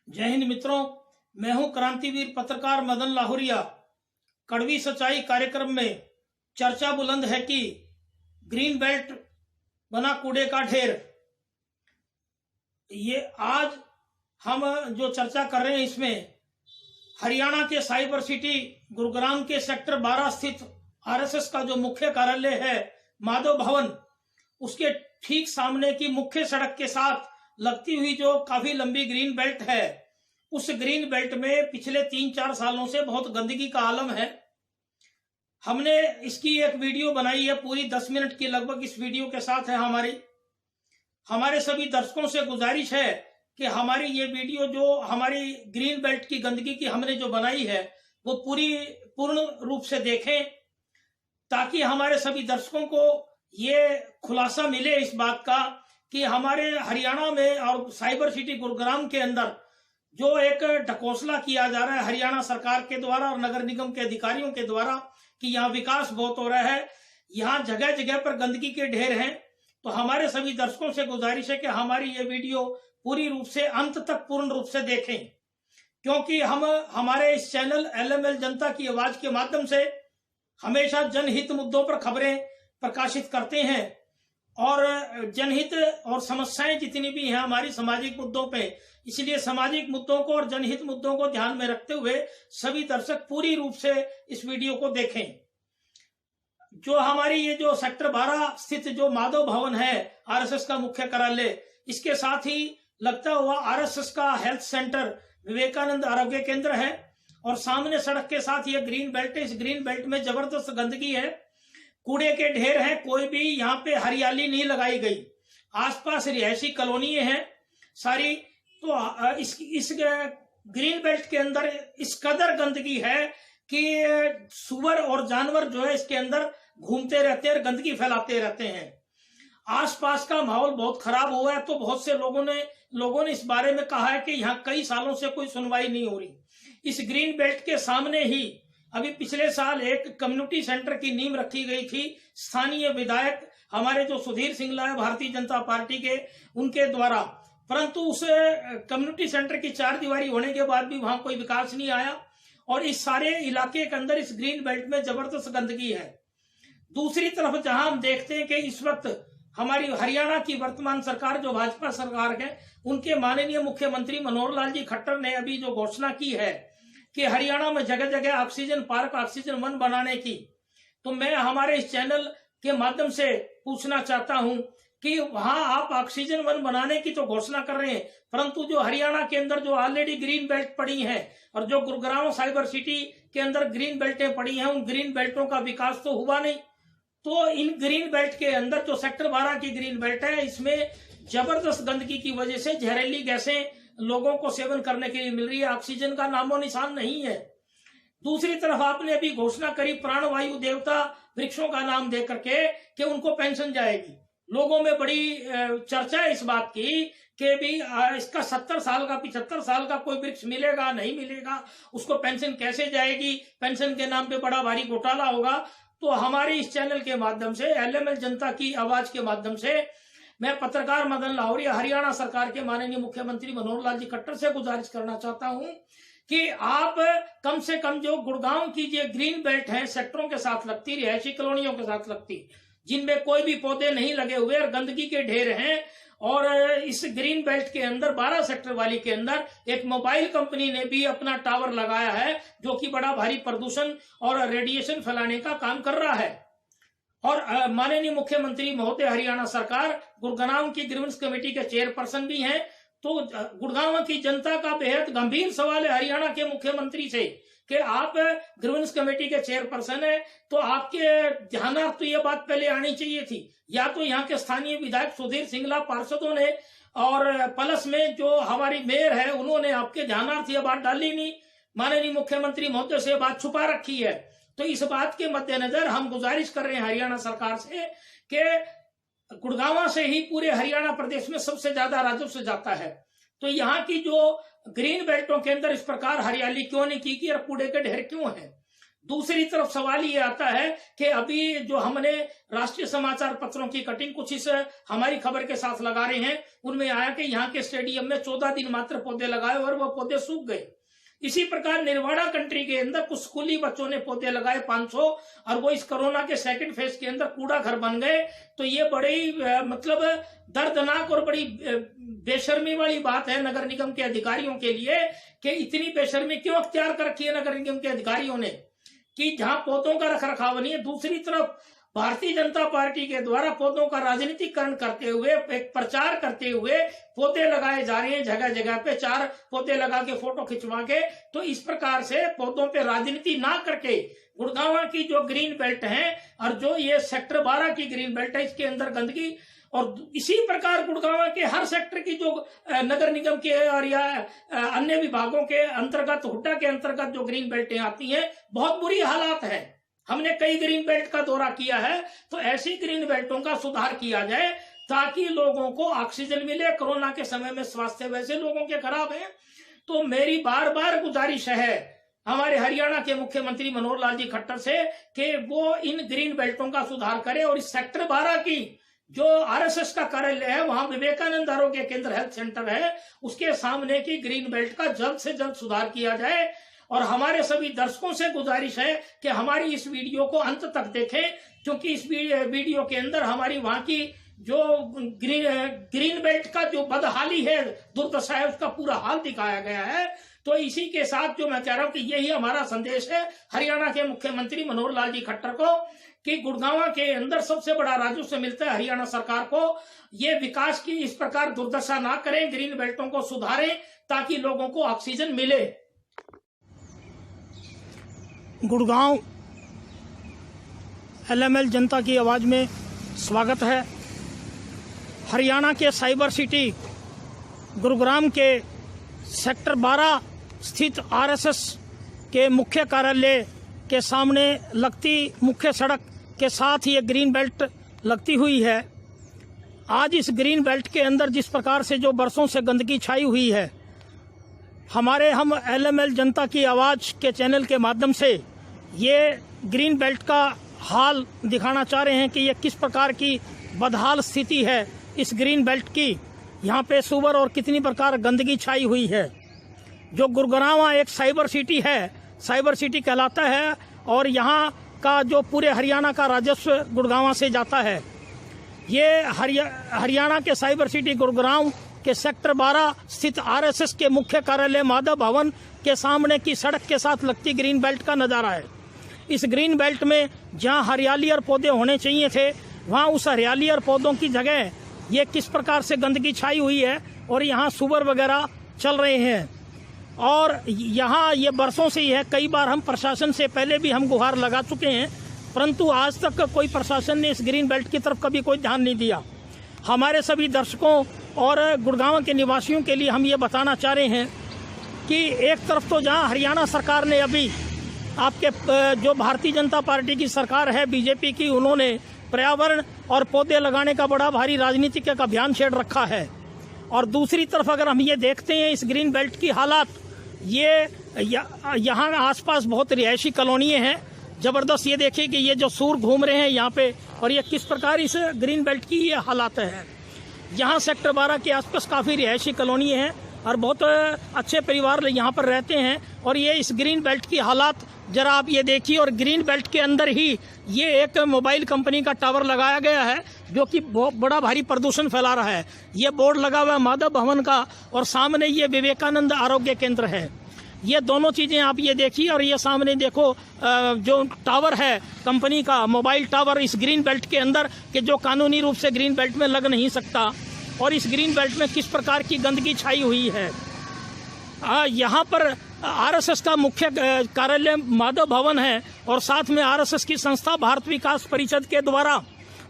जय हिंद मित्रों, मैं हूं क्रांतिवीर पत्रकार मदन लाहौरिया। कड़वी सच्चाई कार्यक्रम में चर्चा बुलंद है कि ग्रीन बेल्ट बना कूड़े का ढेर। ये आज हम जो चर्चा कर रहे हैं इसमें हरियाणा के साइबर सिटी गुरुग्राम के सेक्टर 12 स्थित आरएसएस का जो मुख्य कार्यालय है माधव भवन, उसके ठीक सामने की मुख्य सड़क के साथ लगती हुई जो काफी लंबी ग्रीन बेल्ट है, उस ग्रीन बेल्ट में पिछले 3-4 सालों से बहुत गंदगी का आलम है। हमने इसकी एक वीडियो बनाई है, पूरी 10 मिनट की लगभग इस वीडियो के साथ है। हमारे सभी दर्शकों से गुजारिश है कि हमारी ये वीडियो जो हमारी ग्रीन बेल्ट की गंदगी की हमने जो बनाई है वो पूर्ण रूप से देखें, ताकि हमारे सभी दर्शकों को ये खुलासा मिले इस बात का कि हमारे हरियाणा में और साइबर सिटी गुरुग्राम के अंदर जो एक ढकोसला किया जा रहा है हरियाणा सरकार के द्वारा और नगर निगम के अधिकारियों के द्वारा कि यहाँ विकास बहुत हो रहा है, यहाँ जगह जगह पर गंदगी के ढेर हैं। तो हमारे सभी दर्शकों से गुजारिश है कि हमारी ये वीडियो पूरी रूप से अंत तक पूर्ण रूप से देखें, क्योंकि हम हमारे इस चैनल एलएमएल जनता की आवाज के माध्यम से हमेशा जनहित मुद्दों पर खबरें प्रकाशित करते हैं और जनहित और समस्याएं जितनी भी हैं हमारी सामाजिक मुद्दों पे, इसलिए सामाजिक मुद्दों को और जनहित मुद्दों को ध्यान में रखते हुए सभी दर्शक पूरी रूप से इस वीडियो को देखें। जो हमारी ये जो सेक्टर 12 स्थित जो माधव भवन है आरएसएस का मुख्य कार्यालय, इसके साथ ही लगता हुआ आरएसएस का हेल्थ सेंटर विवेकानंद आरोग्य केंद्र है और सामने सड़क के साथ ये ग्रीन बेल्ट है। इस ग्रीन बेल्ट में जबरदस्त गंदगी है, कूड़े के ढेर हैं, कोई भी यहाँ पे हरियाली नहीं लगाई गई। आसपास रिहायशी कॉलोनियां हैं सारी। तो इस ग्रीन बेल्ट के अंदर इस कदर गंदगी है कि सुअर और जानवर जो है इसके अंदर घूमते रहते हैं और गंदगी फैलाते रहते हैं। आसपास का माहौल बहुत खराब हुआ है। तो बहुत से लोगों ने इस बारे में कहा है कि यहाँ कई सालों से कोई सुनवाई नहीं हो रही। इस ग्रीन बेल्ट के सामने ही अभी पिछले साल एक कम्युनिटी सेंटर की नींव रखी गई थी। स्थानीय विधायक हमारे जो सुधीर सिंगला है भारतीय जनता पार्टी के, उनके द्वारा, परंतु उस कम्युनिटी सेंटर की 4 दीवारी होने के बाद भी वहां कोई विकास नहीं आया और इस सारे इलाके के अंदर इस ग्रीन बेल्ट में जबरदस्त गंदगी है। दूसरी तरफ जहां हम देखते हैं कि इस वक्त हमारी हरियाणा की वर्तमान सरकार जो भाजपा सरकार है, उनके माननीय मुख्यमंत्री मनोहर लाल जी खट्टर ने अभी जो घोषणा की है कि हरियाणा में जगह जगह ऑक्सीजन पार्क, ऑक्सीजन वन बनाने की, तो मैं हमारे इस चैनल के माध्यम से पूछना चाहता हूं कि वहां आप ऑक्सीजन वन बनाने की तो घोषणा कर रहे हैं, परंतु जो हरियाणा के अंदर जो ऑलरेडी ग्रीन बेल्ट पड़ी हैं और जो गुरुग्राम साइबर सिटी के अंदर ग्रीन बेल्टें पड़ी हैं, उन ग्रीन बेल्टों का विकास तो हुआ नहीं। तो इन ग्रीन बेल्ट के अंदर जो सेक्टर 12 की ग्रीन बेल्ट है, इसमें जबरदस्त गंदगी की वजह से जहरीली गैसें लोगों को सेवन करने के लिए मिल रही है, ऑक्सीजन का नामो निशान नहीं है। दूसरी तरफ आपने अभी घोषणा करी प्राणवायु देवता वृक्षों का नाम दे करके कि उनको पेंशन जाएगी। लोगों में बड़ी चर्चा है इस बात की कि भी इसका 70 साल का 75 साल का कोई वृक्ष मिलेगा नहीं मिलेगा, उसको पेंशन कैसे जाएगी, पेंशन के नाम पे बड़ा भारी घोटाला होगा। तो हमारे इस चैनल के माध्यम से, एलएमएल जनता की आवाज के माध्यम से, मैं पत्रकार मदन लाहौरिया हरियाणा सरकार के माननीय मुख्यमंत्री मनोहर लाल जी खट्टर से गुजारिश करना चाहता हूं कि आप कम से कम जो गुड़गांव की जो ग्रीन बेल्ट है सेक्टरों के साथ लगती, रिहायशी कॉलोनियों के साथ लगती, जिनमें कोई भी पौधे नहीं लगे हुए और गंदगी के ढेर हैं, और इस ग्रीन बेल्ट के अंदर 12 सेक्टर वाली के अंदर एक मोबाइल कंपनी ने भी अपना टावर लगाया है जो कि बड़ा भारी प्रदूषण और रेडिएशन फैलाने का काम कर रहा है। और माननीय मुख्यमंत्री महोदय हरियाणा सरकार गुड़गांव की ग्रीवेंस कमेटी के चेयरपर्सन भी हैं। तो गुड़गांव की जनता का बेहद गंभीर सवाल है हरियाणा के मुख्यमंत्री से कि आप ग्रीवेंस कमेटी के चेयरपर्सन है, तो आपके ध्यानार्थ तो ये बात पहले आनी चाहिए थी। या तो यहाँ के स्थानीय विधायक सुधीर सिंगला पार्षदों ने और प्लस में जो हमारी मेयर है उन्होंने आपके ध्यानार्थ ये बात डाली नहीं, माननीय मुख्यमंत्री महोदय से बात छुपा रखी है। तो इस बात के मद्देनजर हम गुजारिश कर रहे हैं हरियाणा सरकार से कि गुड़गांव से ही पूरे हरियाणा प्रदेश में सबसे ज्यादा राजस्व जाता है, तो यहाँ की जो ग्रीन बेल्टों के अंदर इस प्रकार हरियाली क्यों नहीं की और कूड़े के ढेर क्यों है। दूसरी तरफ सवाल ये आता है कि अभी जो हमने राष्ट्रीय समाचार पत्रों की कटिंग कुछ इस हमारी खबर के साथ लगा रहे हैं, उनमें आया कि यहाँ के स्टेडियम में 14 दिन मात्र पौधे लगाए और वो पौधे सूख गए। इसी प्रकार निर्वाणा कंट्री के अंदर कुछ स्कूली बच्चों ने पौधे लगाए 500, और वो इस कोरोना के सेकंड फेज के अंदर कूड़ा घर बन गए। तो ये बड़ी मतलब दर्दनाक और बड़ी बेशर्मी वाली बात है नगर निगम के अधिकारियों के लिए कि इतनी बेशर्मी क्यों अख्तियार कर रखी है नगर निगम के अधिकारियों ने कि जहां पौधों का रखरखाव नहीं है। दूसरी तरफ भारतीय जनता पार्टी के द्वारा पौधों का राजनीतिकरण करते हुए, एक प्रचार करते हुए पौधे लगाए जा रहे हैं जगह जगह पे, 4 पौधे लगा के फोटो खिंचवा के। तो इस प्रकार से पौधों पे राजनीति ना करके गुड़गांव की जो ग्रीन बेल्ट है और जो ये सेक्टर 12 की ग्रीन बेल्ट है, इसके अंदर गंदगी, और इसी प्रकार गुड़गांव के हर सेक्टर की जो नगर निगम के और या अन्य विभागों के अंतर्गत, हुड्डा के अंतर्गत जो ग्रीन बेल्टें आती हैं, बहुत बुरी हालात है। हमने कई ग्रीन बेल्ट का दौरा किया है। तो ऐसी ग्रीन बेल्टों का सुधार किया जाए ताकि लोगों को ऑक्सीजन मिले। कोरोना के समय में स्वास्थ्य वैसे लोगों के खराब है। तो मेरी बार बार गुजारिश है हमारे हरियाणा के मुख्यमंत्री मनोहर लाल जी खट्टर से कि वो इन ग्रीन बेल्टों का सुधार करे और इस सेक्टर 12 की जो आरएसएस का कार्यालय है, वहां विवेकानंद आरोग्य केंद्र हेल्थ सेंटर है, उसके सामने की ग्रीन बेल्ट का जल्द से जल्द सुधार किया जाए। और हमारे सभी दर्शकों से गुजारिश है कि हमारी इस वीडियो को अंत तक देखें, क्योंकि इस वीडियो के अंदर हमारी वहां की जो ग्रीन बेल्ट का जो बदहाली है, दुर्दशा है, उसका पूरा हाल दिखाया गया है। तो इसी के साथ जो मैं कह रहा हूं कि यही हमारा संदेश है हरियाणा के मुख्यमंत्री मनोहर लाल जी खट्टर को कि गुड़गांव के अंदर सबसे बड़ा राजस्व मिलता है हरियाणा सरकार को। ये विकास की इस प्रकार दुर्दशा ना करें, ग्रीन बेल्टों को सुधारें ताकि लोगों को ऑक्सीजन मिले। गुड़गांव एलएमएल जनता की आवाज़ में स्वागत है। हरियाणा के साइबर सिटी गुरुग्राम के सेक्टर 12 स्थित आरएसएस के मुख्य कार्यालय के सामने लगती मुख्य सड़क के साथ ये ग्रीन बेल्ट लगती हुई है। आज इस ग्रीन बेल्ट के अंदर जिस प्रकार से जो बरसों से गंदगी छाई हुई है, हम एलएमएल जनता की आवाज़ के चैनल के माध्यम से ये ग्रीन बेल्ट का हाल दिखाना चाह रहे हैं कि ये किस प्रकार की बदहाल स्थिति है इस ग्रीन बेल्ट की। यहाँ पे सुअर और कितनी प्रकार गंदगी छाई हुई है। जो गुरुग्राम एक साइबर सिटी है, साइबर सिटी कहलाता है, और यहाँ का जो पूरे हरियाणा का राजस्व गुड़गांव से जाता है। ये हरियाणा के साइबर सिटी गुरुग्राम के सेक्टर 12 स्थित आरएसएस के मुख्य कार्यालय माधव भवन के सामने की सड़क के साथ लगती ग्रीन बेल्ट का नजारा है। इस ग्रीन बेल्ट में जहां हरियाली और पौधे होने चाहिए थे, वहां उस हरियाली और पौधों की जगह ये किस प्रकार से गंदगी छाई हुई है और यहाँ सुअर वगैरह चल रहे हैं। और यहाँ ये बरसों से ही है। कई बार हम प्रशासन से पहले भी हम गुहार लगा चुके हैं, परंतु आज तक कोई प्रशासन ने इस ग्रीन बेल्ट की तरफ कभी कोई ध्यान नहीं दिया। हमारे सभी दर्शकों और गुड़गांव के निवासियों के लिए हम ये बताना चाह रहे हैं कि एक तरफ तो जहां हरियाणा सरकार ने अभी आपके जो भारतीय जनता पार्टी की सरकार है बीजेपी की, उन्होंने पर्यावरण और पौधे लगाने का बड़ा भारी राजनीतिक एक अभियान छेड़ रखा है। और दूसरी तरफ अगर हम ये देखते हैं इस ग्रीन बेल्ट की हालात, ये यहाँ आसपास बहुत रिहायशी कॉलोनियाँ हैं। जबरदस्त ये देखिए कि ये जो सूर घूम रहे हैं यहाँ पे, और ये किस प्रकार इस ग्रीन बेल्ट की ये हालात है। यहाँ सेक्टर 12 के आसपास काफ़ी रिहायशी कॉलोनी है और बहुत अच्छे परिवार यहाँ पर रहते हैं। और ये इस ग्रीन बेल्ट की हालात जरा आप ये देखिए। और ग्रीन बेल्ट के अंदर ही ये एक मोबाइल कंपनी का टावर लगाया गया है जो कि बहुत बड़ा भारी प्रदूषण फैला रहा है। ये बोर्ड लगा हुआ है माधव भवन का, और सामने ये विवेकानंद आरोग्य केंद्र है। ये दोनों चीज़ें आप ये देखिए। और ये सामने देखो जो टावर है कंपनी का, मोबाइल टावर इस ग्रीन बेल्ट के अंदर, कि जो कानूनी रूप से ग्रीन बेल्ट में लग नहीं सकता। और इस ग्रीन बेल्ट में किस प्रकार की गंदगी छाई हुई है। यहाँ पर आरएसएस का मुख्य कार्यालय माधव भवन है और साथ में आरएसएस की संस्था भारत विकास परिषद के द्वारा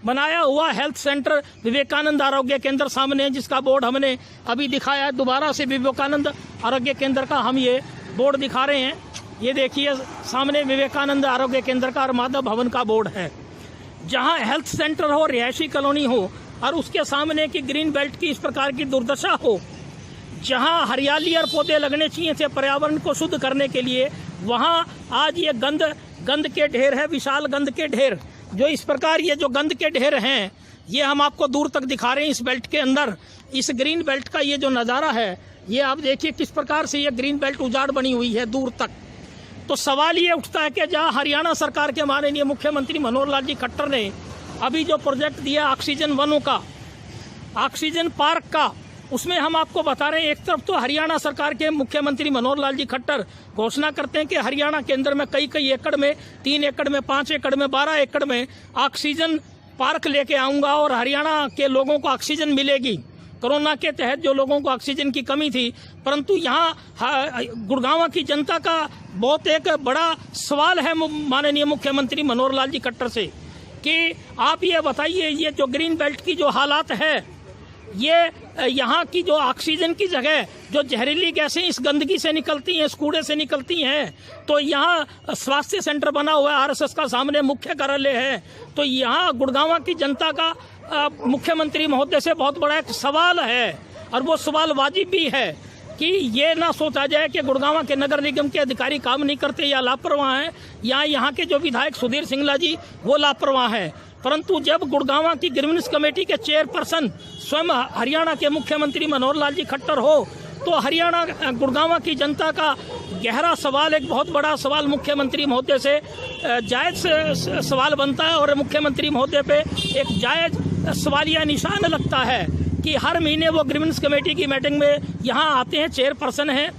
बनाया हुआ हेल्थ सेंटर विवेकानंद आरोग्य केंद्र सामने है, जिसका बोर्ड हमने अभी दिखाया है। दोबारा से विवेकानंद आरोग्य केंद्र का हम ये बोर्ड दिखा रहे हैं। ये देखिए सामने विवेकानंद आरोग्य केंद्र का और माधव भवन का बोर्ड है। जहां हेल्थ सेंटर हो, रिहायशी कॉलोनी हो, और उसके सामने की ग्रीन बेल्ट की इस प्रकार की दुर्दशा हो, जहां हरियाली और पौधे लगने चाहिए थे पर्यावरण को शुद्ध करने के लिए, वहां आज ये गंद गंद के ढेर है, विशाल गंद के ढेर। जो इस प्रकार ये जो गंद के ढेर हैं, ये हम आपको दूर तक दिखा रहे हैं। इस बेल्ट के अंदर, इस ग्रीन बेल्ट का ये जो नज़ारा है, ये आप देखिए किस प्रकार से ये ग्रीन बेल्ट उजाड़ बनी हुई है दूर तक। तो सवाल ये उठता है कि जहाँ हरियाणा सरकार के माननीय मुख्यमंत्री मनोहर लाल जी खट्टर ने अभी जो प्रोजेक्ट दिया ऑक्सीजन वनों का, ऑक्सीजन पार्क का, उसमें हम आपको बता रहे हैं, एक तरफ तो हरियाणा सरकार के मुख्यमंत्री मनोहर लाल जी खट्टर घोषणा करते हैं कि हरियाणा के अंदर में कई एकड़ में, 3 एकड़ में, 5 एकड़ में, 12 एकड़ में ऑक्सीजन पार्क लेके आऊंगा और हरियाणा के लोगों को ऑक्सीजन मिलेगी। कोरोना के तहत जो लोगों को ऑक्सीजन की कमी थी, परंतु यहाँ गुड़गांव की जनता का बहुत एक बड़ा सवाल है माननीय मुख्यमंत्री मनोहर लाल जी खट्टर से कि आप ये बताइए, ये जो ग्रीन बेल्ट की जो हालात है, ये यहाँ की जो ऑक्सीजन की जगह जो जहरीली गैसें इस गंदगी से निकलती हैं, इस कूड़े से निकलती हैं, तो यहाँ स्वास्थ्य सेंटर बना हुआ है, आरएसएस का सामने मुख्य कार्यालय है। तो यहाँ गुड़गांव की जनता का मुख्यमंत्री महोदय से बहुत बड़ा एक सवाल है, और वो सवाल वाजिब भी है कि ये ना सोचा जाए कि गुड़गांव के नगर निगम के अधिकारी काम नहीं करते या लापरवाह हैं, या यहाँ के जो विधायक सुधीर सिंगला जी वो लापरवाह हैं। परंतु जब गुड़गांव की ग्रीवेंस कमेटी के चेयरपर्सन स्वयं हरियाणा के मुख्यमंत्री मनोहर लाल जी खट्टर हो, तो हरियाणा गुड़गांव की जनता का गहरा सवाल, एक बहुत बड़ा सवाल मुख्यमंत्री महोदय से जायज़ सवाल बनता है, और मुख्यमंत्री महोदय पे एक जायज़ सवालिया निशान लगता है कि हर महीने वो ग्रीवेंस कमेटी की मीटिंग में यहाँ आते हैं, चेयरपर्सन हैं।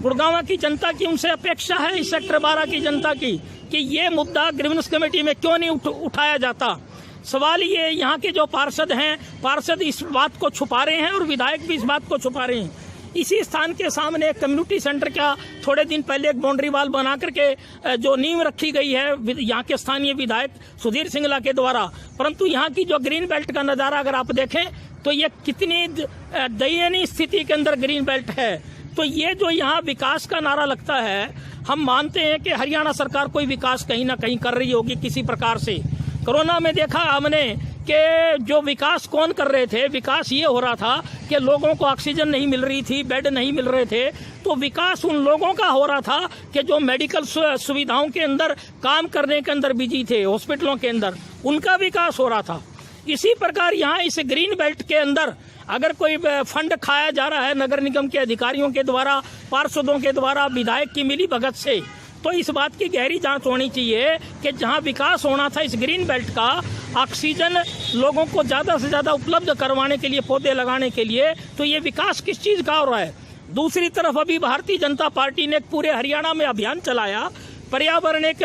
गुड़गांव की जनता की उनसे अपेक्षा है, इस सेक्टर 12 की जनता की, कि ये मुद्दा ग्रीवेंस कमेटी में क्यों नहीं उठाया जाता। सवाल ये, यहाँ के जो पार्षद हैं, पार्षद इस बात को छुपा रहे हैं और विधायक भी इस बात को छुपा रहे हैं। इसी स्थान के सामने एक कम्युनिटी सेंटर का थोड़े दिन पहले एक बाउंड्री वाल बना करके जो नींव रखी गई है यहाँ के स्थानीय विधायक सुधीर सिंगला के द्वारा, परंतु यहाँ की जो ग्रीन बेल्ट का नज़ारा अगर आप देखें तो ये कितनी दयनीय स्थिति के अंदर ग्रीन बेल्ट है। तो ये जो यहाँ विकास का नारा लगता है, हम मानते हैं कि हरियाणा सरकार कोई विकास कहीं ना कहीं कर रही होगी किसी प्रकार से। कोरोना में देखा हमने कि जो विकास कौन कर रहे थे, विकास ये हो रहा था कि लोगों को ऑक्सीजन नहीं मिल रही थी, बेड नहीं मिल रहे थे, तो विकास उन लोगों का हो रहा था कि जो मेडिकल सुविधाओं के अंदर काम करने के अंदर बिजी थे, हॉस्पिटलों के अंदर, उनका विकास हो रहा था। इसी प्रकार यहाँ इस ग्रीन बेल्ट के अंदर अगर कोई फंड खाया जा रहा है नगर निगम के अधिकारियों के द्वारा, पार्षदों के द्वारा, विधायक की मिली भगत से, तो इस बात की गहरी जांच होनी चाहिए कि जहां विकास होना था इस ग्रीन बेल्ट का, ऑक्सीजन लोगों को ज़्यादा से ज़्यादा उपलब्ध करवाने के लिए, पौधे लगाने के लिए, तो ये विकास किस चीज़ का हो रहा है। दूसरी तरफ अभी भारतीय जनता पार्टी ने पूरे हरियाणा में अभियान चलाया, पर्यावरण एक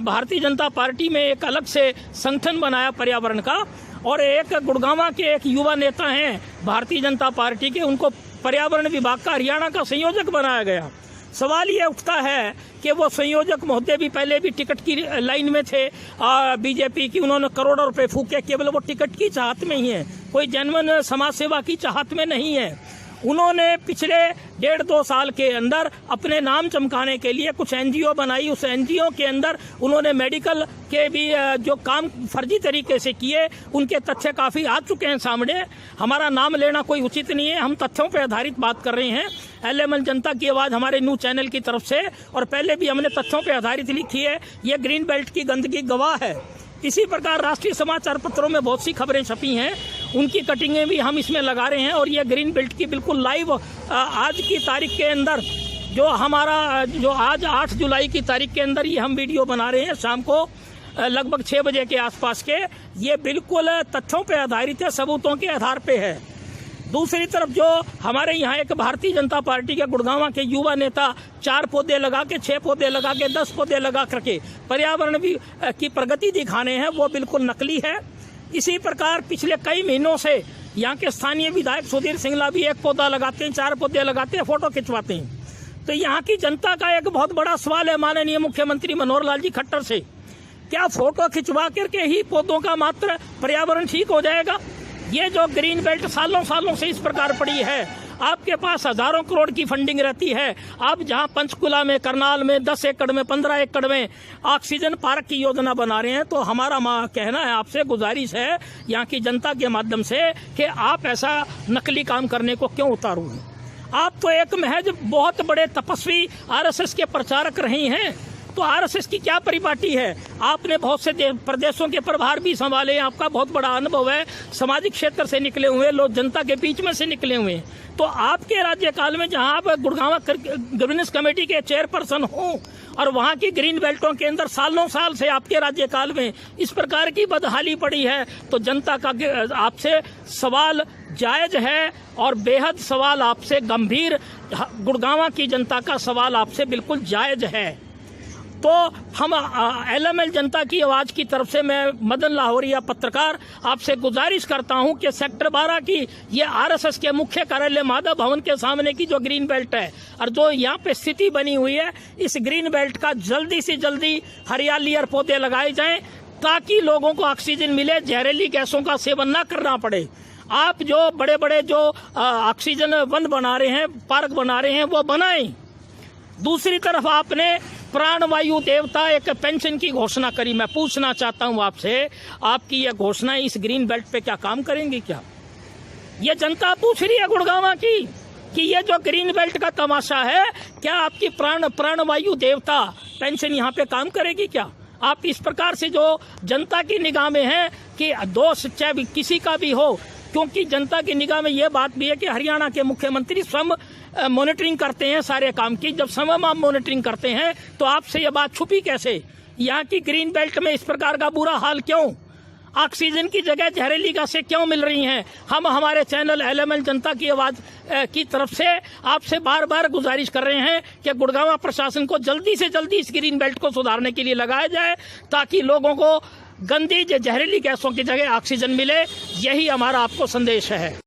भारतीय जनता पार्टी में एक अलग से संगठन बनाया पर्यावरण का, और एक गुड़गांव के एक युवा नेता हैं भारतीय जनता पार्टी के, उनको पर्यावरण विभाग का हरियाणा का संयोजक बनाया गया। सवाल ये उठता है कि वो संयोजक महोदय भी पहले भी टिकट की लाइन में थे बीजेपी की, उन्होंने करोड़ों रुपए फूके, केवल वो टिकट की चाहत में ही है, कोई जेन्युइन समाज सेवा की चाहत में नहीं है। उन्होंने पिछले 1.5-2 साल के अंदर अपने नाम चमकाने के लिए कुछ एनजीओ बनाई, उस एनजीओ के अंदर उन्होंने मेडिकल के भी जो काम फर्जी तरीके से किए, उनके तथ्य काफ़ी आ चुके हैं सामने। हमारा नाम लेना कोई उचित नहीं है, हम तथ्यों पर आधारित बात कर रहे हैं। एलएमएल जनता की आवाज़ हमारे न्यूज़ चैनल की तरफ से, और पहले भी हमने तथ्यों पर आधारित लिखी है। ये ग्रीन बेल्ट की गंदगी गवाह है। इसी प्रकार राष्ट्रीय समाचार पत्रों में बहुत सी खबरें छपी हैं, उनकी कटिंगें भी हम इसमें लगा रहे हैं। और ये ग्रीन बेल्ट की बिल्कुल लाइव आज की तारीख के अंदर, जो हमारा जो आज 8 जुलाई की तारीख के अंदर ये हम वीडियो बना रहे हैं शाम को लगभग 6 बजे के आसपास के, ये बिल्कुल तथ्यों पर आधारित है, सबूतों के आधार पे है। दूसरी तरफ जो हमारे यहाँ एक भारतीय जनता पार्टी के गुड़गांव के युवा नेता 4 पौधे लगा के, 6 पौधे लगा के, 10 पौधे लगा करके पर्यावरण भी की प्रगति दिखाने हैं, वो बिल्कुल नकली है। इसी प्रकार पिछले कई महीनों से यहाँ के स्थानीय विधायक सुधीर सिंगला भी 1 पौधा लगाते हैं, 4 पौधे लगाते हैं, फोटो खिंचवाते हैं। तो यहाँ की जनता का एक बहुत बड़ा सवाल है माननीय मुख्यमंत्री मनोहर लाल जी खट्टर से, क्या फोटो खिंचवा करके ही पौधों का मात्र पर्यावरण ठीक हो जाएगा? ये जो ग्रीन बेल्ट सालों सालों से इस प्रकार पड़ी है, आपके पास हजारों करोड़ की फंडिंग रहती है, आप जहां पंचकुला में, करनाल में 10 एकड़ में, 15 एकड़ में ऑक्सीजन पार्क की योजना बना रहे हैं, तो हमारा कहना है, आपसे गुजारिश है यहाँ की जनता के माध्यम से कि आप ऐसा नकली काम करने को क्यों उतारोगे। आप तो एक महज बहुत बड़े तपस्वी आरएसएस के प्रचारक रहे हैं, तो आरएसएस की क्या परिपाटी है? आपने बहुत से प्रदेशों के प्रभार भी संभाले, आपका बहुत बड़ा अनुभव है, सामाजिक क्षेत्र से निकले हुए लोग, जनता के बीच में से निकले हुए। तो आपके राज्यकाल में जहां आप गुड़गांव गवर्नेंस कमेटी के चेयरपर्सन हो और वहां की ग्रीन बेल्टों के अंदर सालों साल से आपके राज्यकाल में इस प्रकार की बदहाली पड़ी है, तो जनता का आपसे सवाल जायज है और बेहद सवाल आपसे गंभीर, गुड़गांव की जनता का सवाल आपसे बिल्कुल जायज है। तो हम एलएमएल जनता की आवाज की तरफ से मैं मदन लाहौरिया पत्रकार आपसे गुजारिश करता हूं कि सेक्टर 12 की ये आरएसएस के मुख्य कार्यालय माधव भवन के सामने की जो ग्रीन बेल्ट है और जो यहाँ पे स्थिति बनी हुई है, इस ग्रीन बेल्ट का जल्दी से जल्दी हरियाली और पौधे लगाए जाएं ताकि लोगों को ऑक्सीजन मिले, जहरीली गैसों का सेवन न करना पड़े। आप जो बड़े बड़े जो ऑक्सीजन वन बना रहे हैं, पार्क बना रहे हैं, वो बनाएं। दूसरी तरफ आपने प्राणवायु देवता एक पेंशन की घोषणा करी। मैं पूछना चाहता हूं आपसे, आपकी यह घोषणा इस ग्रीन बेल्ट पे क्या काम करेंगी? क्या ये जनता पूछ रही है गुड़गांव की कि ये जो ग्रीन बेल्ट का तमाशा है, क्या आपकी प्राणवायु देवता पेंशन यहाँ पे काम करेगी? क्या आप इस प्रकार से जो जनता की निगाह में है कि दोष चाहे किसी का भी हो, क्योंकि जनता की निगाह में यह बात भी है कि हरियाणा के मुख्यमंत्री स्वयं मॉनिटरिंग करते हैं सारे काम की। जब स्वयं आप मॉनिटरिंग करते हैं तो आपसे यह बात छुपी कैसे? यहाँ की ग्रीन बेल्ट में इस प्रकार का बुरा हाल क्यों? ऑक्सीजन की जगह जहरीली गैसें क्यों मिल रही हैं? हम हमारे चैनल एलएमएल जनता की आवाज की तरफ से आपसे बार बार गुजारिश कर रहे हैं कि गुड़गांव प्रशासन को जल्दी से जल्दी इस ग्रीन बेल्ट को सुधारने के लिए लगाया जाए ताकि लोगों को गंदी जहरीली गैसों की जगह ऑक्सीजन मिले। यही हमारा आपको संदेश है।